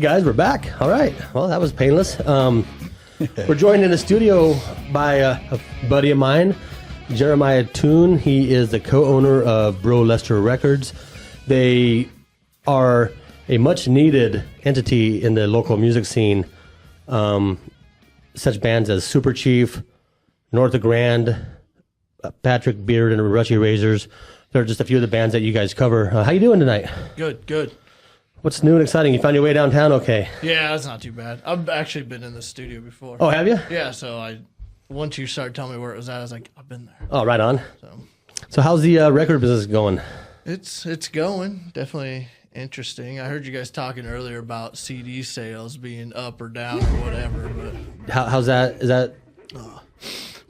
guys, we're back. All right. Well, that was painless. We're joined in the studio by a buddy of mine, Jeremiah Toon. He is the co-owner of Bro Lester Records. They are a much-needed entity in the local music scene. Such bands as Super Chief, North of Grand, Patrick Beard, and Rushy Razors. They're just a few of the bands that you guys cover. How you doing tonight? Good. What's new and exciting? You found your way downtown okay? Yeah, that's not too bad. I've actually been in the studio before. Oh, have you? Yeah, so once you started telling me where it was at, I was like, I've been there. Oh, right on. So how's the record business going? It's going. Definitely interesting. I heard you guys talking earlier about CD sales being up or down or whatever, but How's that? Is that...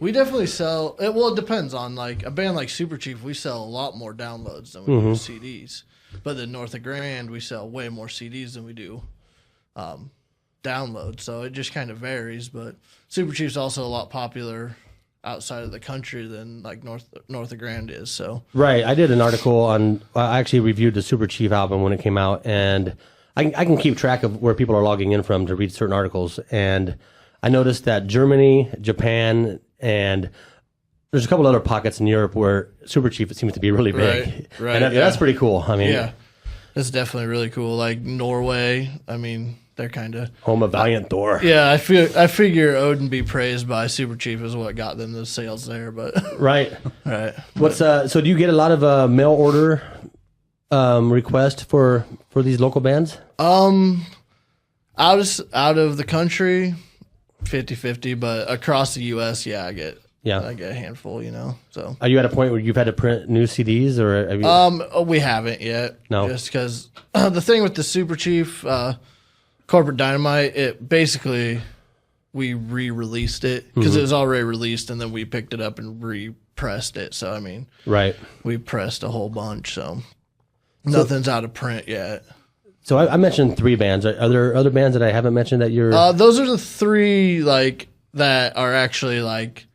we definitely sell it. Well, it depends on like a band like Super Chief. We sell a lot more downloads than we do CDs. But then North of Grand, we sell way more CDs than we do downloads. So it just kind of varies. But Super Chief's also a lot popular outside of the country than like North of Grand is. So Right. I did an article on... I actually reviewed the Super Chief album when it came out, and I can keep track of where people are logging in from to read certain articles. And I noticed that Germany, Japan, and there's a couple other pockets in Europe where Super Chief seems to be really big. Right. And that's pretty cool. I mean, yeah, that's definitely really cool. Like Norway, I mean, they're kind of home of Valiant Thor. Yeah, I figure Odin be praised by Super Chief is what got them those sales there. But right. What's so do you get a lot of mail order requests for these local bands? Out of the country, 50-50, but across the U.S., I get a handful, So Are you at a point where you've had to print new CDs, or have you... we haven't yet. No, just because the thing with the Super Chief Corporate Dynamite, it basically we re-released it because it was already released, and then we picked it up and repressed it. So I mean, right, we pressed a whole bunch, so nothing's out of print yet. So I mentioned 3 bands. Are there other bands that I haven't mentioned that you're... Those are the 3 like that are actually like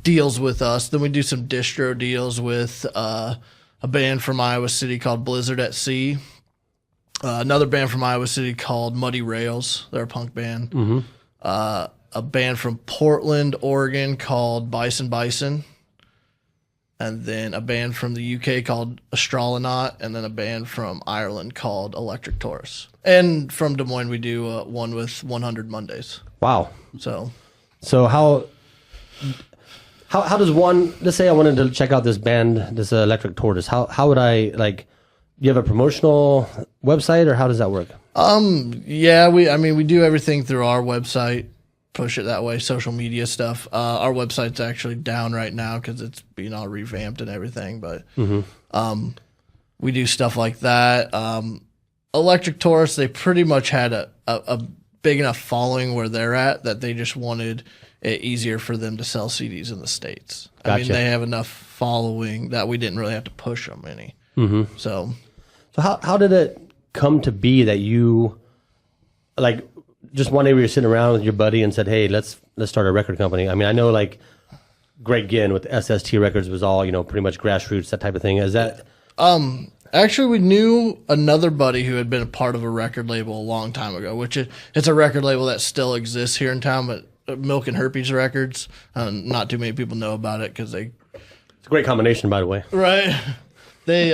deals with us. Then we do some distro deals with a band from Iowa City called Blizzard at Sea. Another band from Iowa City called Muddy Rails. They're a punk band. A band from Portland, Oregon called Bison. And then a band from the UK called Astralonaut, and then a band from Ireland called Electric Taurus. And from Des Moines, we do one with 100 Mondays. Wow. So how does one... Let's say I wanted to check out this band, this Electric Tortoise. How would I, like... Do you have a promotional website, or how does that work? Yeah, we do everything through our website. Push it that way, social media stuff. Our website's actually down right now because it's being all revamped and everything, but we do stuff like that. Electric Taurus, they pretty much had a big enough following where they're at that they just wanted it easier for them to sell CDs in the States. Gotcha. I mean, they have enough following that we didn't really have to push them any. So how did it come to be that you, like, just one day we were sitting around with your buddy and said, hey, let's start a record company? I mean, I know like Greg Ginn with SST Records was all, pretty much grassroots, that type of thing. Is that... Actually, we knew another buddy who had been a part of a record label a long time ago, which it's a record label that still exists here in town, but Milk and Herpes Records. Not too many people know about it because it's a great combination, by the way. Right. They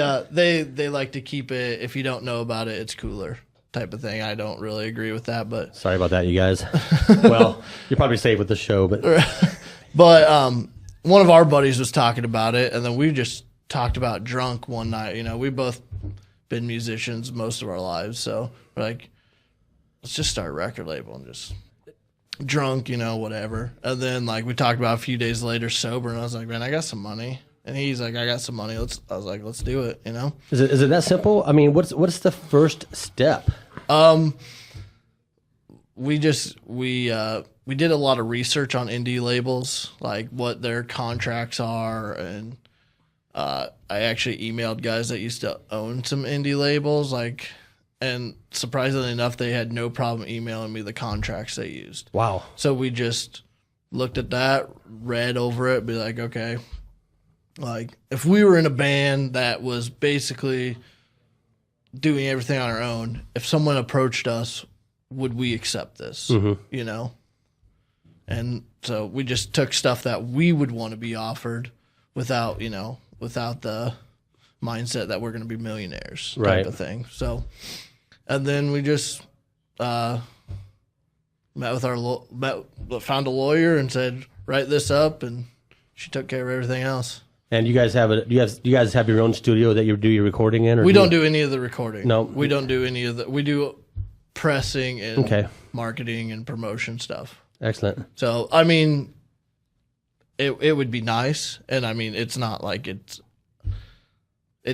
like to keep it, if you don't know about it, it's cooler type of thing. I don't really agree with that, but sorry about that, you guys. Well, you're probably safe with the show, but one of our buddies was talking about it, and then we just talked about drunk one night. We both been musicians most of our lives, so we're like, let's just start a record label and just drunk, whatever. And then like we talked about a few days later sober, and I was like, man, I got some money. And he's like, I got some money. I was like, let's do it, Is it that simple? I mean, what's the first step? We did a lot of research on indie labels, like what their contracts are, and I actually emailed guys that used to own some indie labels, and surprisingly enough, they had no problem emailing me the contracts they used. Wow. So we just looked at that, read over it, be like, okay, like if we were in a band that was basically doing everything on our own, if someone approached us, would we accept this? You know? And so we just took stuff that we would want to be offered without, you know, without the mindset that we're going to be millionaires type of thing. So, and then we just found a lawyer and said, write this up, and she took care of everything else. And you guys have you guys have your own studio that you do your recording in? Or we don't do any of the recording. No, we don't do any of the. We do pressing and marketing and promotion stuff. Excellent. So I mean, it would be nice, and I mean, it's not like it's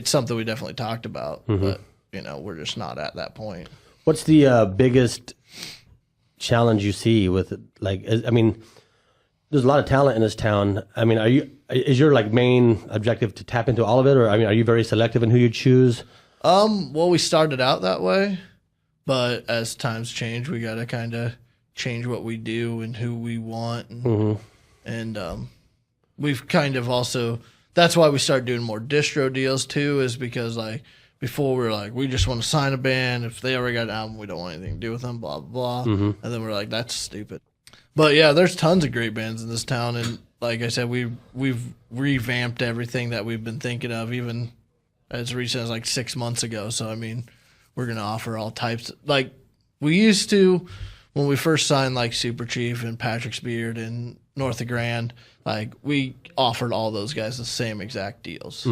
something we definitely talked about, but you know, we're just not at that point. What's the biggest challenge you see with it? Like, I mean, there's a lot of talent in this town. I mean, is your like main objective to tap into all of it, or I mean, are you very selective in who you choose? Well, we started out that way, but as times change, we got to kind of change what we do and who we want, and we've kind of also. That's why we started doing more distro deals too, is because like before we were like, we just want to sign a band. If they already got an album, we don't want anything to do with them, blah, blah, blah. And then we're like, that's stupid. But yeah, there's tons of great bands in this town. And like I said, we've revamped everything that we've been thinking of, even as recent as like 6 months ago. So, I mean, we're going to offer all types. Like we used to, when we first signed like Super Chief and Patrick's Beard and North of Grand, like we offered all those guys the same exact deals.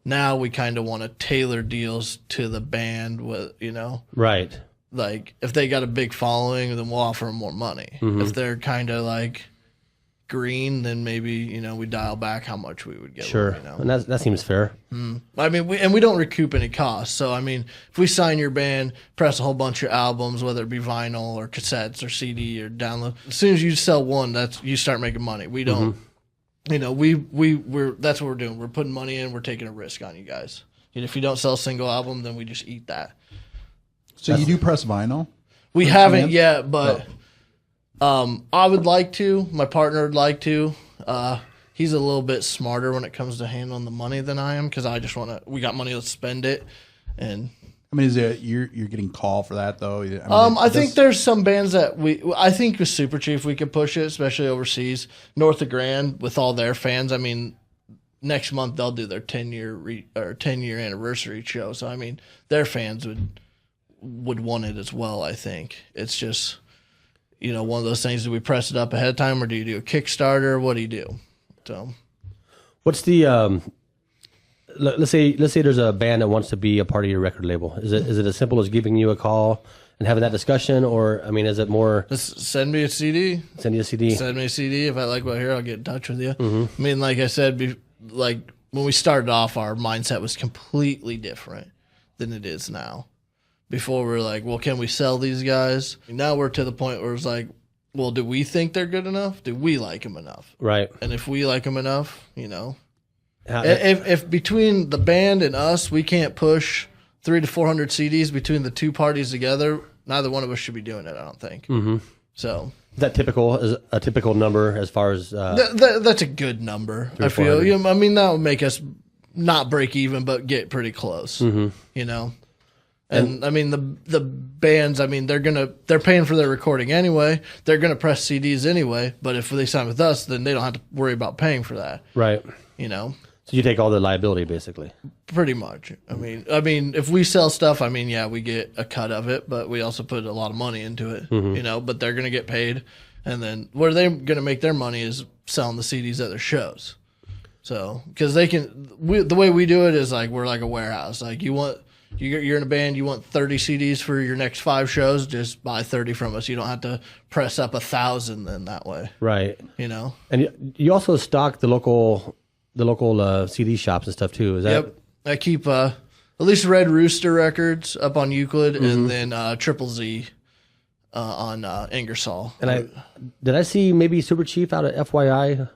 Now we kind of want to tailor deals to the band with, you know, right. Like if they got a big following, then we'll offer them more money. If they're kind of like green, then maybe, you know, we dial back how much we would get. Sure. Them, you know? And that seems fair. I mean, we don't recoup any costs. So, I mean, if we sign your band, press a whole bunch of albums, whether it be vinyl or cassettes or CD or download, as soon as you sell one, you start making money. We don't, you know, we're that's what we're doing. We're putting money in, we're taking a risk on you guys. And if you don't sell a single album, then we just eat that. So you do press vinyl? We haven't yet, but I would like to. My partner would like to. He's a little bit smarter when it comes to handling the money than I am, because I just want to. We got money, let's spend it. And I mean, you're getting call for that though? I mean, I think there's some bands that I think with Super Chief we could push it, especially overseas. North of Grand with all their fans. I mean, next month they'll do their 10-year anniversary show. So I mean, their fans would want it as well. I think it's just, you know, one of those things. Do we press it up ahead of time, or do you do a Kickstarter? What do you do? So, what's the let's say there's a band that wants to be a part of your record label. Is it as simple as giving you a call and having that discussion, or I mean, is it more? Just send me a CD. Send you a CD. Send me a CD. If I like what I hear, I'll get in touch with you. I mean, like I said, like when we started off, our mindset was completely different than it is now. Before we were like, well, can we sell these guys? Now we're to the point where it's like, well, do we think they're good enough? Do we like them enough? Right. And if we like them enough, you know, if between the band and us, we can't push 300 to 400 CDs between the two parties together, neither one of us should be doing it, I don't think. So is that typical? Is a typical number as far as that's a good number, I feel. You know, I mean, that would make us not break even, but get pretty close. You know. And I mean the bands, I mean they're paying for their recording anyway. They're gonna press CDs anyway. But if they sign with us, then they don't have to worry about paying for that. Right. You know. So you take all the liability basically. Pretty much. I mean if we sell stuff, I mean, yeah, we get a cut of it, but we also put a lot of money into it. You know, but they're gonna get paid, and then where they're gonna make their money is selling the CDs at their shows. So because the way we do it is like we're like a warehouse. Like you're in a band, you want 30 CDs for your next 5 shows, just buy 30 from us. You don't have to press up 1,000 then that way. Right. You know? And you also stock the local CD shops and stuff too. Is that? Yep. I keep at least Red Rooster Records up on Euclid, and then Triple Z on Ingersoll. And did I see maybe Super Chief out at FYI?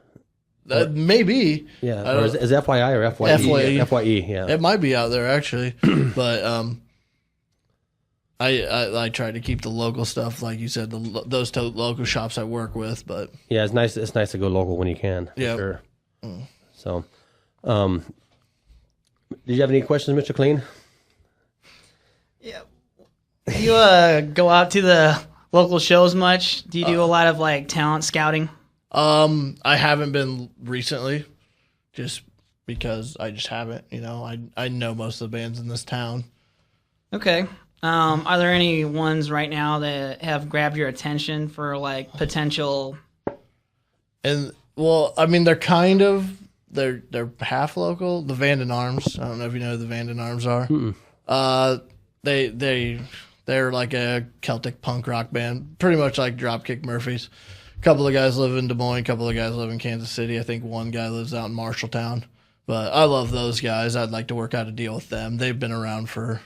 Maybe. Yeah. Or is FYI or FYE? FYE. FYE, yeah. It might be out there actually. But I try to keep the local stuff, like you said, those local shops I work with. But yeah, it's nice to go local when you can. Yeah. Sure. So, did you have any questions, Mr. Clean? Do you go out to the local shows much? Do you do a lot of like talent scouting? I haven't been recently, just because I just haven't. I know most of the bands in this town. Okay. Are there any ones right now that have grabbed your attention for like potential? And well, I mean, they're half local. The Vanden Arms. I don't know if you know who the Vanden Arms are. They're like a Celtic punk rock band, pretty much like Dropkick Murphys. A couple of guys live in Des Moines, a couple of guys live in Kansas City. I think one guy lives out in Marshalltown. But I love those guys. I'd like to work out a deal with them. They've been around for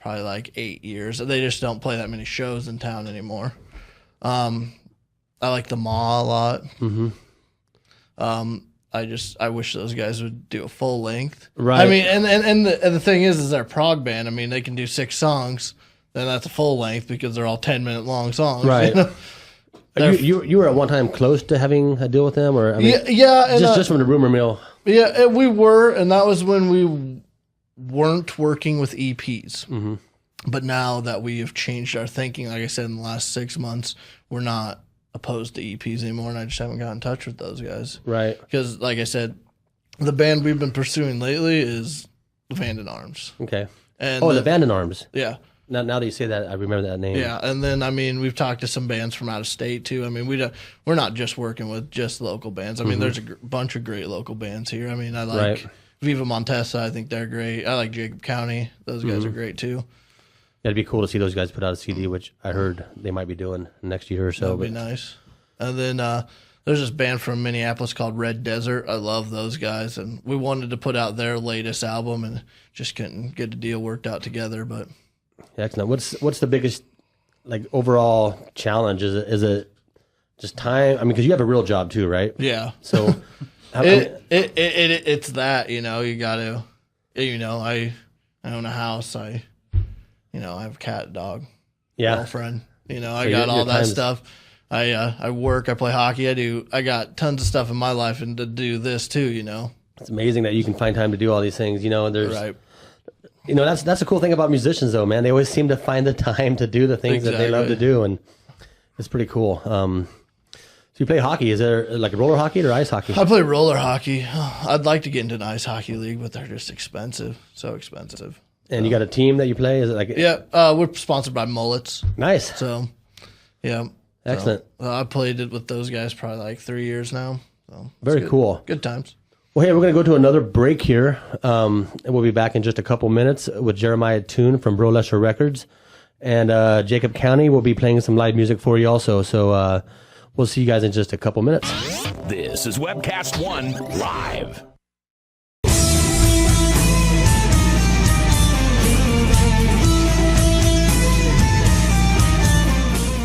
probably like 8 years. They just don't play that many shows in town anymore. I like the Maw a lot. I wish those guys would do a full length. Right. I mean, and the thing is they're a prog band. I mean, they can do 6 songs. Then that's a full length because they're all 10-minute long songs. Right. You were at one time close to having a deal with them, or I mean, yeah, and, just from the rumor mill. Yeah, we were, and that was when we weren't working with EPs. But now that we have changed our thinking, like I said, in the last 6 months, we're not opposed to EPs anymore, and I just haven't got in touch with those guys. Right. Because, like I said, the band we've been pursuing lately is the Vanden Arms. Okay. And the Vanden Arms. Yeah. Now that you say that, I remember that name. Yeah, and then I mean we've talked to some bands from out of state too. I mean we're not just working with just local bands. I mean there's a bunch of great local bands here. I mean I like Viva Montesa. I think they're great. I like Jacob County. Those guys are great too. Yeah, it'd be cool to see those guys put out a CD, which I heard they might be doing next year or so. That'd be nice. And then there's this band from Minneapolis called Red Desert. I love those guys, and we wanted to put out their latest album and just couldn't get a deal worked out together, but. Excellent. What's the biggest like overall challenge? Is it just time? I mean, because you have a real job too, right? Yeah. So it's that you gotta I own a house. I have a cat, dog, girlfriend. I got all that stuff. I work. I play hockey. I got tons of stuff in my life, and to do this too. It's amazing that you can find time to do all these things. There's. Right. That's the cool thing about musicians, though, man. They always seem to find the time to do the things that they love to do, and it's pretty cool. So you play hockey. Is there like roller hockey or ice hockey? I play roller hockey. I'd like to get into an ice hockey league, but they're just expensive. So expensive. And you got a team that you play? Is it like? Yeah, we're sponsored by Mullets. Nice. So, yeah. Excellent. So, I played it with those guys probably like 3 years now. So very cool. Good times. Well, hey, we're going to go to another break here, and we'll be back in just a couple minutes with Jeremiah Toon from Bro Lesher Records, and Jacob County will be playing some live music for you also, so we'll see you guys in just a couple minutes. This is Webcast 1 Live.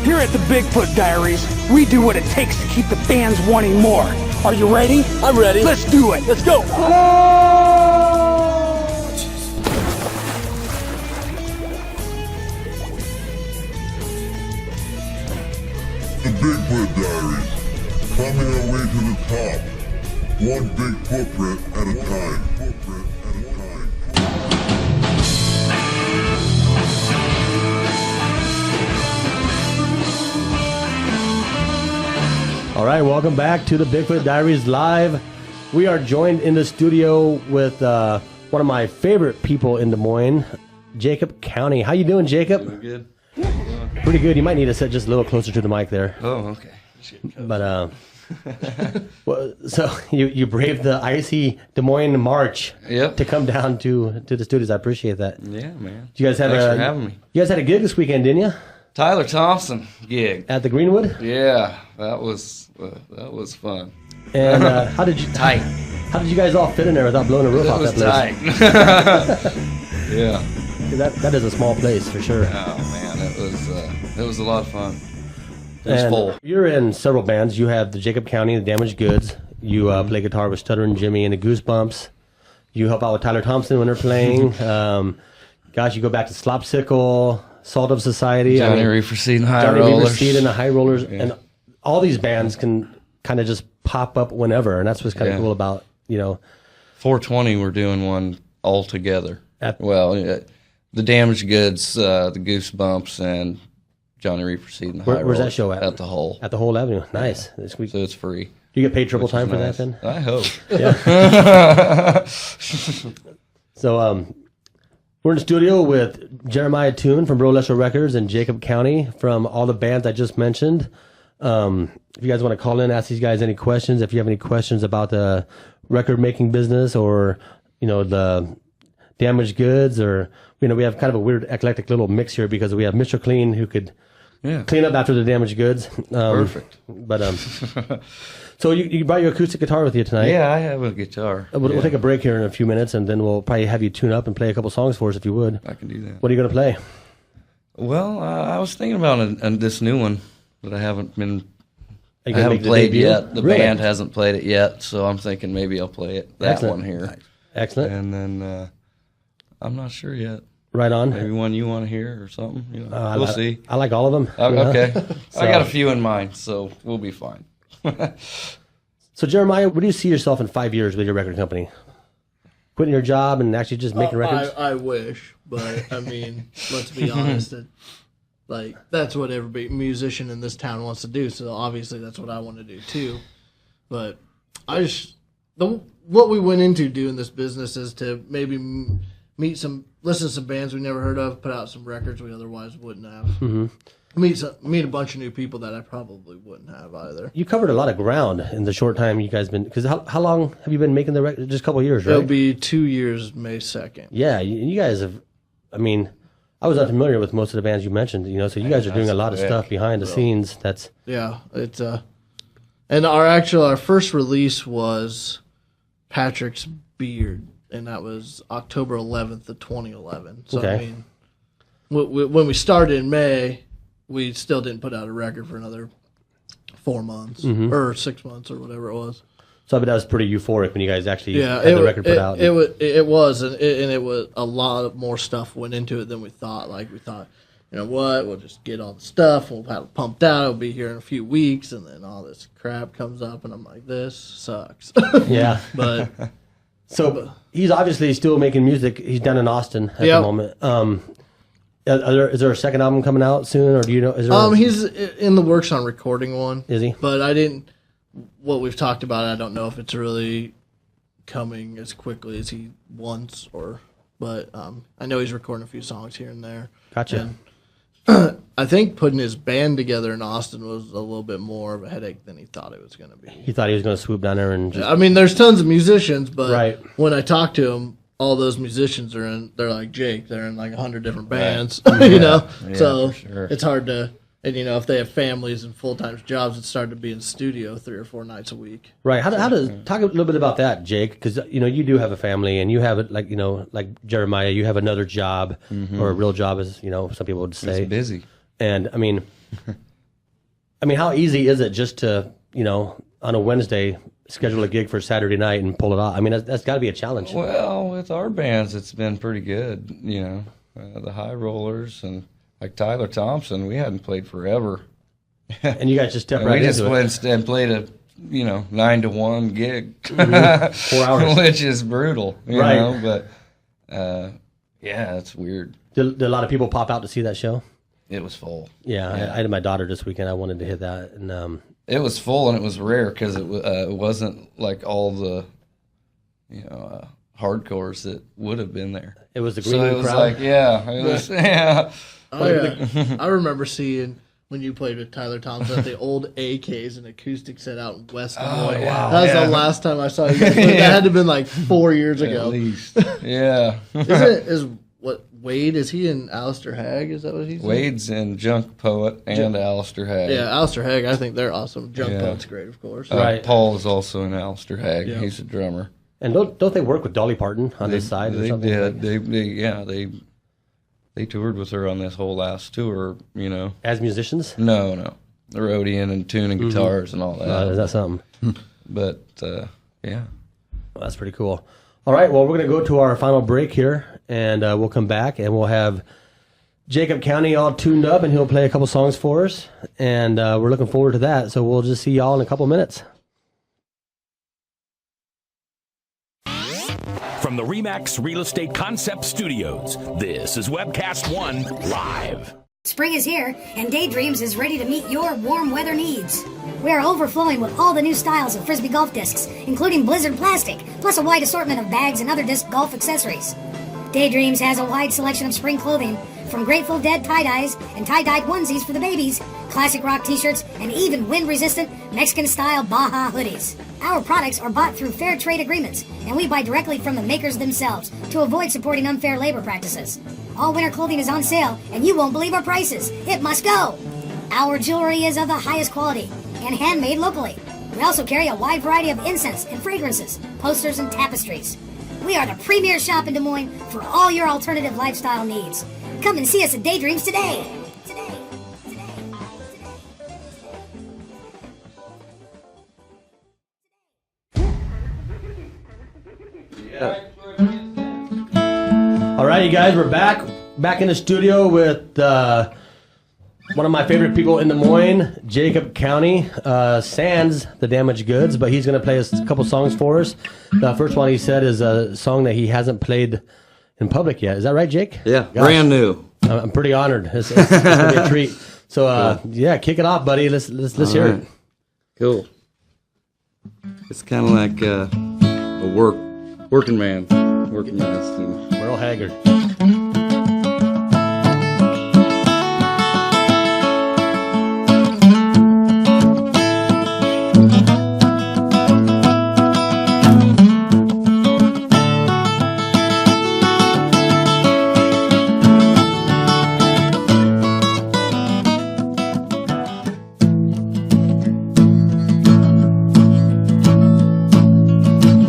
Here at the Bigfoot Diaries, we do what it takes to keep the fans wanting more. Are you ready? I'm ready. Let's do it. Let's go. The Bigfoot Diaries. Climbing our way to the top. One big footprint at a time. All right, welcome back to the Bigfoot Diaries Live. We are joined in the studio with one of my favorite people in Des Moines, Jacob County. How you doing, Jacob? Good. Pretty good. You might need to sit just a little closer to the mic there. Oh, okay. But well, so you braved the icy Des Moines March to come down to the studios. I appreciate that. Yeah, man. You guys Thanks for having me. You guys had a gig this weekend, didn't you? Tyler Thompson gig At the Greenwood? Yeah, that was fun. And how did you Tight. How did you guys all fit in there without blowing the roof That off was that place? tight. Yeah. That is a small place for sure. Oh man, it was a lot of fun. It was full. You're in several bands. You have the Jacob County, the Damaged Goods. You play guitar with Stuttering Jimmy and the Goosebumps. You help out with Tyler Thompson when they're playing. Gosh, you go back to Slopsicle, Salt of Society. Johnny Reefer Seed and High Johnny Rollers. Reefer Seed and the High Rollers. Yeah. And all these bands can kind of just pop up whenever. And that's what's kind of cool about, 420, we're doing one all together. The Damaged Goods, the Goosebumps, and Johnny Reaper Seed and the High Where's that Rollers show at? At the Hole. At the Whole Avenue. Nice. This week. So it's free. Do you get paid triple time for Nice. that then? I hope. Yeah. So we're in the studio with Jeremiah Toon from Bro Lesser Records and Jacob County from all the bands I just mentioned. If you guys want to call in, ask these guys any questions. If you have any questions about the record making business or, the Damaged Goods, or, we have kind of a weird eclectic little mix here because we have Mr. Clean who could clean up after the Damaged Goods. Perfect. But, so you brought your acoustic guitar with you tonight. Yeah, I have a guitar. We'll take a break here in a few minutes, and then we'll probably have you tune up and play a couple songs for us if you would. I can do that. What are you going to play? Well, I was thinking about this new one that I haven't Are you gonna make the played debut? yet. The Really? band hasn't played it yet, so I'm thinking maybe I'll play it. That Excellent. one here. Excellent. And then I'm not sure yet. Right on. Maybe one you want to hear or something. We'll see. I like all of them. Okay. So- I got a few in mind, so we'll be fine. So, Jeremiah, where do you see yourself in 5 years with your record company? Quitting your job and actually just making records? I wish, but I mean, let's be honest. That's what every musician in this town wants to do. So obviously, that's what I want to do too. But what we went into doing this business is to maybe listen to some bands we never heard of, put out some records we otherwise wouldn't have. Mm-hmm. Meet a bunch of new people that I probably wouldn't have either. You covered a lot of ground in the short time you guys been. Because how long have you been making the record? Just a couple of years, right? It'll be 2 years, May 2nd. Yeah, you guys have. I mean, I was unfamiliar with most of the bands you mentioned. So you guys are doing a lot of stuff behind the scenes. That's Yeah, it's and our first release was Patrick's Beard, and that was October 11th of 2011. So Okay. I mean, when we started in May, we still didn't put out a record for another 4 months or 6 months or whatever it was. so. But that was pretty euphoric when you guys actually Yeah, had the record put out. It was, and it was a lot more stuff went into it than we thought. Like we thought, you know what, we'll just get all the stuff, we'll have it pumped out, it'll be here in a few weeks, and then all this crap comes up, and I'm like, this sucks. Yeah. But So he's obviously still making music. He's down in Austin at the moment. Is there a second album coming out soon, or do you know? Is there he's in the works on recording one. Is he? But I didn't. What we've talked about, I don't know if it's really coming as quickly as he wants, but I know he's recording a few songs here and there. Gotcha. And I think putting his band together in Austin was a little bit more of a headache than he thought it was going to be. He thought he was going to swoop down there and just. I mean, there's tons of musicians, but Right. when I talk to him, all those musicians are in. They're like Jake. They're in like 100 different bands. Yeah, so for sure. it's hard to. And if they have families and full time jobs, it's starting to be in studio 3 or 4 nights a week. Right. How does talk a little bit about that, Jake? Because you do have a family, and you have it like like Jeremiah, you have another job or a real job, as some people would say. It's busy. And I mean, how easy is it just to on a Wednesday schedule a gig for Saturday night and pull it off? I mean, that's got to be a challenge. Well, with our bands, it's been pretty good. The High Rollers and like Tyler Thompson, we hadn't played forever. And you guys just step And right we just into it. went and played a 9 to 1 gig, 4 hours. which is brutal. Right. But yeah, it's weird. Did a lot of people pop out to see that show? It was full. Yeah, I had my daughter this weekend. I wanted to hit that, and It was full, and it was rare because it wasn't like all the hardcores that would have been there. it was the green So it room was crowd. like, it was, yeah. I remember seeing when you played with Tyler Thompson at the old AKs and acoustic set out in West Des Moines. wow. That was Yeah. the last time I saw you guys. That had to have been like 4 years At ago. least. Yeah. Wade, is he in Alistair Hagg? Is that what he's in? Wade's in Junk Poet and Alistair Hagg. Yeah, Alistair Hagg, I think they're awesome. Junk Yeah. Poet's great, of course. Right. Paul is also in Alistair Hagg. Yeah. He's a drummer. And don't they work with Dolly Parton on this side? Or They something? did. They toured with her on this whole last tour. As musicians? No, the roadieing and tuning guitars and all that. Is that something? But yeah. Well, that's pretty cool. All right, well, we're going to go to our final break here, and we'll come back, and we'll have Jacob County all tuned up, and he'll play a couple songs for us, and we're looking forward to that. So we'll just see y'all in a couple minutes. From from the Remax Real Estate Concept Studios, this is Webcast One Live. Spring is here, and Daydreams is ready to meet your warm weather needs. We are overflowing with all the new styles of Frisbee golf discs, including Blizzard plastic, plus a wide assortment of bags and other disc golf accessories. Daydreams has a wide selection of spring clothing, from Grateful Dead tie-dyes and tie-dyed onesies for the babies, classic rock t-shirts, and even wind-resistant Mexican-style Baja hoodies. Our products are bought through fair trade agreements, and we buy directly from the makers themselves to avoid supporting unfair labor practices. All winter clothing is on sale, and you won't believe our prices. It must go! Our jewelry is of the highest quality and handmade locally. We also carry a wide variety of incense and fragrances, posters, and tapestries. We are the premier shop in Des Moines for all your alternative lifestyle needs. Come and see us at Daydreams today. All right, you guys, we're back in the studio with one of my favorite people in Des Moines, Jacob County, sans the damaged goods, but he's going to play us a couple songs for us. The first one he said is a song that he hasn't played in public yet. Is that right, Jake? Yeah, Gosh, brand new. I'm pretty honored. It's going to be a treat. So, yeah, kick it off, buddy. Let's hear it. Cool. It's kind of like a working man's tune. Merle Haggard.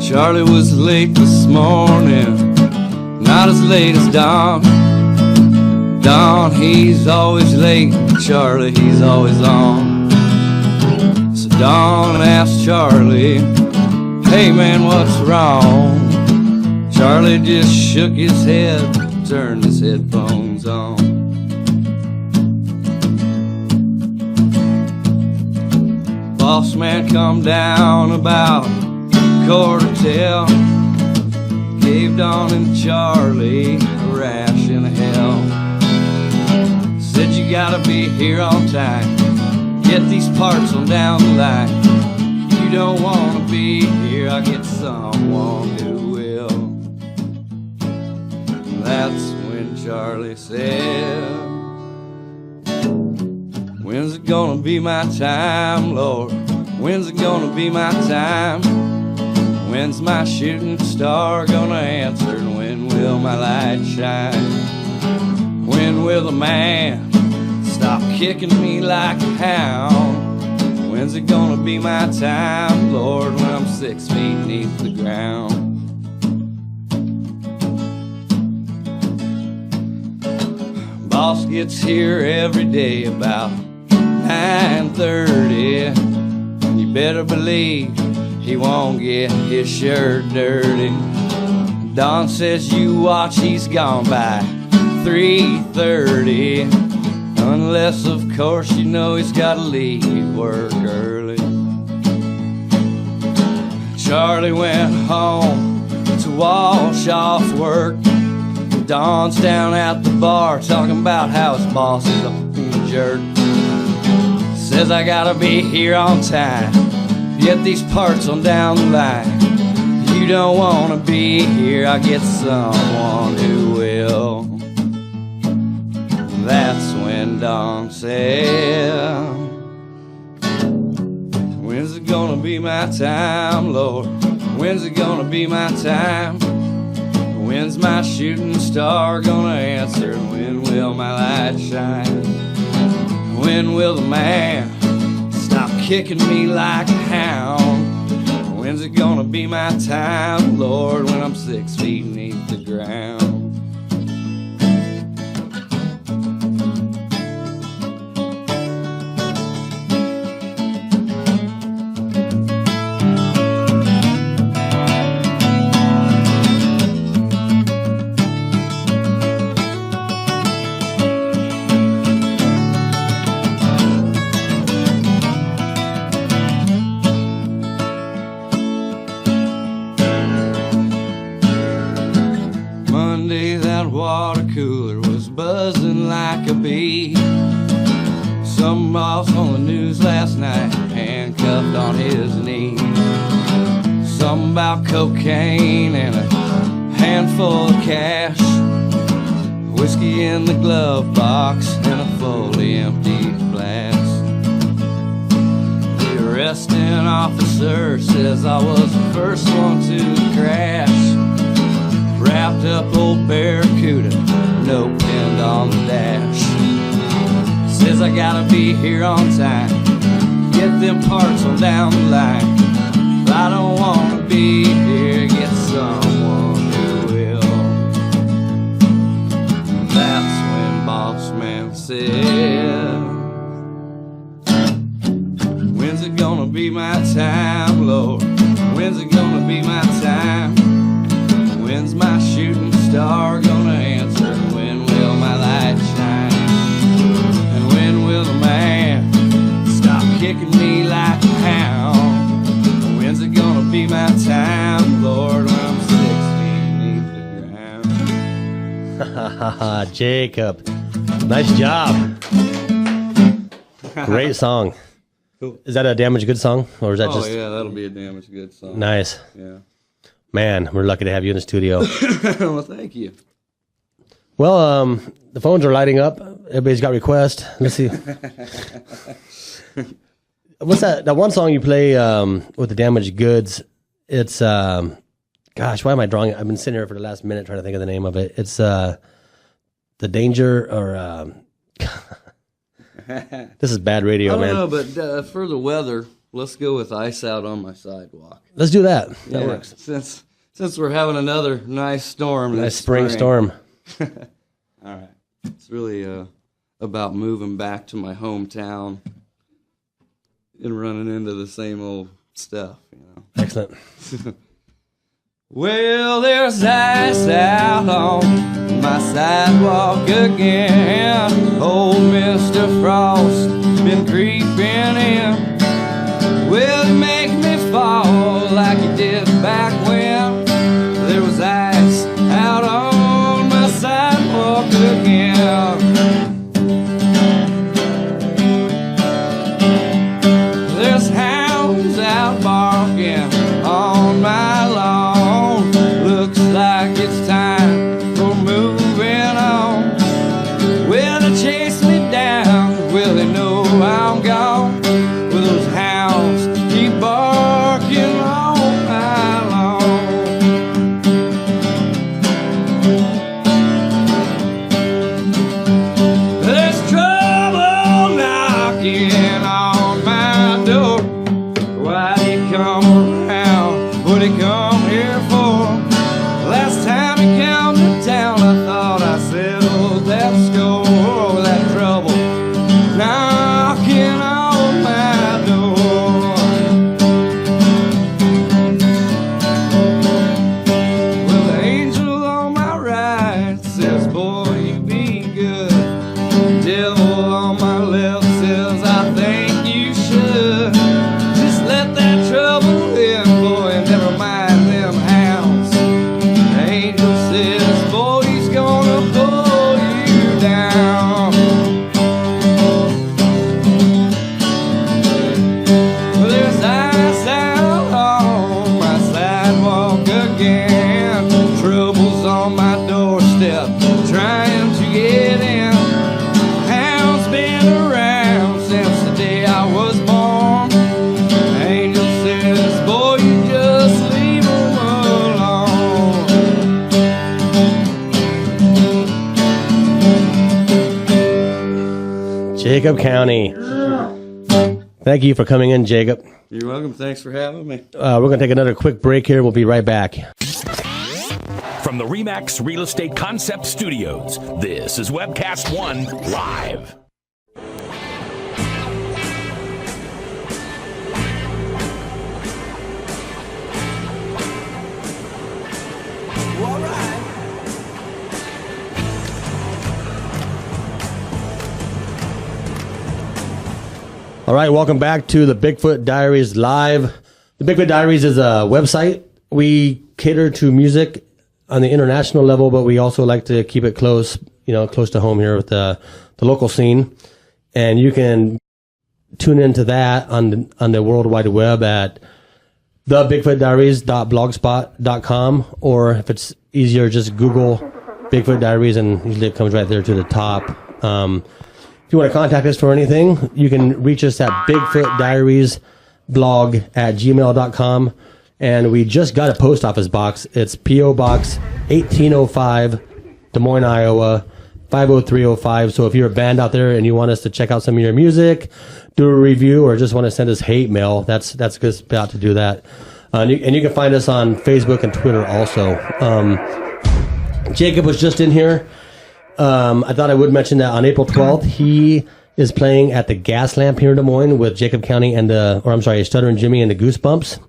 Charlie was late this morning, not as late as Don. Don, he's always late, Charlie, he's always on. So Don asked Charlie, hey man, what's wrong? Charlie just shook his head, turned his headphones on. Boss man come down about quarter till, gave Don and Charlie a rash in hell. Said you gotta be here on time, get these parts on down the line. You don't wanna be here, I'll get someone who will. That's when Charlie said, when's it gonna be my time, Lord? When's it gonna be my time? When's my shooting star gonna answer? And when will my light shine? When will the man stop kicking me like a hound? When's it gonna be my time, Lord, when I'm 6 feet beneath the ground? Boss gets here every day about 9:30. You better believe he won't get his shirt dirty. Don says you watch, he's gone by 3:30. Unless, of course, you know he's gotta leave work early. Charlie went home to wash off work. Don's down at the bar talking about how his boss is a jerk. Says I gotta be here on time, get these parts on down the line. You don't wanna be here, I'll get someone who will. That's when Don said, when's it gonna be my time, Lord? When's it gonna be my time? When's my shooting star gonna answer? When will my light shine? When will the man stop kicking me like a hound? When's it gonna be my time, Lord, when I'm 6 feet beneath the ground? buzzing like a bee. Some boss on the news last night, handcuffed on his knee. Something about cocaine and a handful of cash, whiskey in the glove box and a fully empty flask. The arresting officer says I was the first one to crash. Wrapped up old Barracuda, no pinned on the dash. Says I gotta be here on time, get them parts on down the line. If I don't wanna be here, get someone who will. That's when Boss Man said, when's it gonna be my time, Lord? When's it gonna be my time? When's my shooting star gonna answer? When will my light shine? And when will the man stop kicking me like a hound? When's it gonna be my time, Lord, when I'm 6 feet beneath the ground? Jacob, nice job. Great song. Cool. Is that a Damaged Goods song, or is that just? Oh yeah, that'll be a Damaged Goods song. Nice. Yeah. Man, we're lucky to have you in the studio. Well, thank you. Well, the phones are lighting up. Everybody's got requests. Let's see. What's that? That one song you play with the Damaged Goods? It's gosh, why am I drawing it? I've been sitting here for the last minute trying to think of the name of it. It's the Danger or this is bad radio, man. I don't know, but for the weather, let's go with Ice Out on My Sidewalk. Let's do that. That works. Since we're having another nice storm. Nice spring storm. All right. It's really about moving back to my hometown and running into the same old stuff, you know. Excellent. Well, there's ice out on my sidewalk again. Old Mr. Frost been creeping in. Will he make me fall like he did back when there was ice out on my sidewalk again? There's hounds out barking on my lawn. Looks like it's time for moving on. Will they chase me down? Will they know I'm gone? Will those hounds keep barking all night long? There's trouble knocking on my door. Why'd he come around? What'd he come here for? Last time he came to town, I thought I settled that score. That trouble knocking on my door. Well, the angel on my right says, boy, you be good. Devil on my left says, I think you should. Just let that trouble in, boy, and never mind them hounds. The angel says, boy, he's gonna pull you down. Well, there's ice out on my sidewalk again. Trouble's on my doorstep, trying to get in. Hound's been around since the day I was born. Angel says, boy, you just leave 'em alone. Jacob County. Thank you for coming in, Jacob. You're welcome. Thanks for having me. We're going to take another quick break here. We'll be right back. From the RE/MAX Real Estate Concept Studios, this is Webcast 1 Live. All right, welcome back to the Bigfoot Diaries Live. The Bigfoot Diaries is a website. We cater to music on the international level, but we also like to keep it close close to home here with the local scene. And you can tune into that on the World Wide Web at thebigfootdiaries.blogspot.com, or if it's easier, just Google Bigfoot Diaries, and usually it comes right there to the top. If you want to contact us for anything, you can reach us at bigfootdiariesblog@gmail.com. And we just got a post office box. It's P.O. Box 1805, Des Moines, Iowa, 50305. So if you're a band out there and you want us to check out some of your music, do a review, or just want to send us hate mail, that's a good spot to do that. And you can find us on Facebook and Twitter also. Jacob was just in here. I thought I would mention that on April 12th, he is playing at the Gas Lamp here in Des Moines with Jacob County and Stuttering Jimmy and the Goosebumps.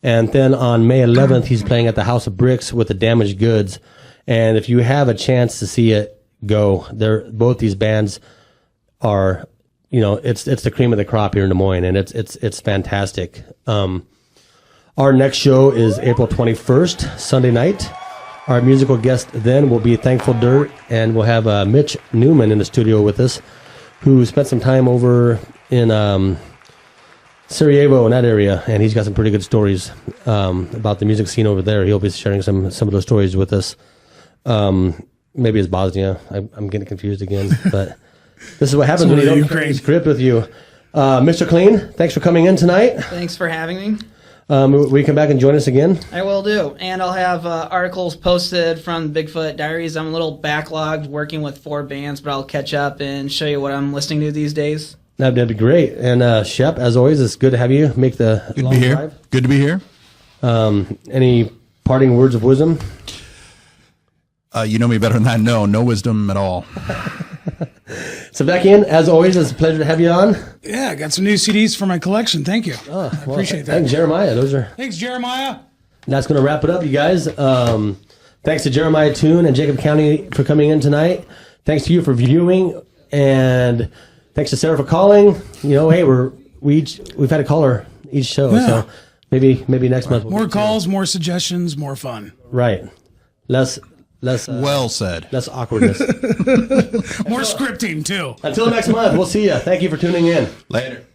And then on May 11th, he's playing at the House of Bricks with the Damaged Goods. And if you have a chance to see it, go. Both these bands are, it's the cream of the crop here in Des Moines, and it's fantastic. Our next show is April 21st, Sunday night. Our musical guest then will be Thankful Dirt, and we'll have Mitch Newman in the studio with us, who spent some time over in Sarajevo in that area, and he's got some pretty good stories about the music scene over there. He'll be sharing some of those stories with us. Maybe it's Bosnia. I'm getting confused again, but this is what happens when you don't carry a script with you. Mr. Clean, thanks for coming in tonight. Thanks for having me. Will you come back and join us again? I will do. And I'll have articles posted from Bigfoot Diaries. I'm a little backlogged working with 4 bands, but I'll catch up and show you what I'm listening to these days. That'd be great. And Shep, as always, it's good to have you make the long drive. Good to be here. Any parting words of wisdom? You know me better than that. No wisdom at all. Sebastian, as always, it's a pleasure to have you on. Yeah, I got some new CDs for my collection. Thank you. I appreciate that. Thanks, Jeremiah. Thanks, Jeremiah. That's going to wrap it up, you guys. Thanks to Jeremiah Toon and Jacob County for coming in tonight. Thanks to you for viewing, and thanks to Sarah for calling. Hey, we've had a caller each show, so maybe next month. More calls, more suggestions, more fun. Right. Less well said. Less awkwardness. More scripting too. Until next month, we'll see you. Thank you for tuning in. Later.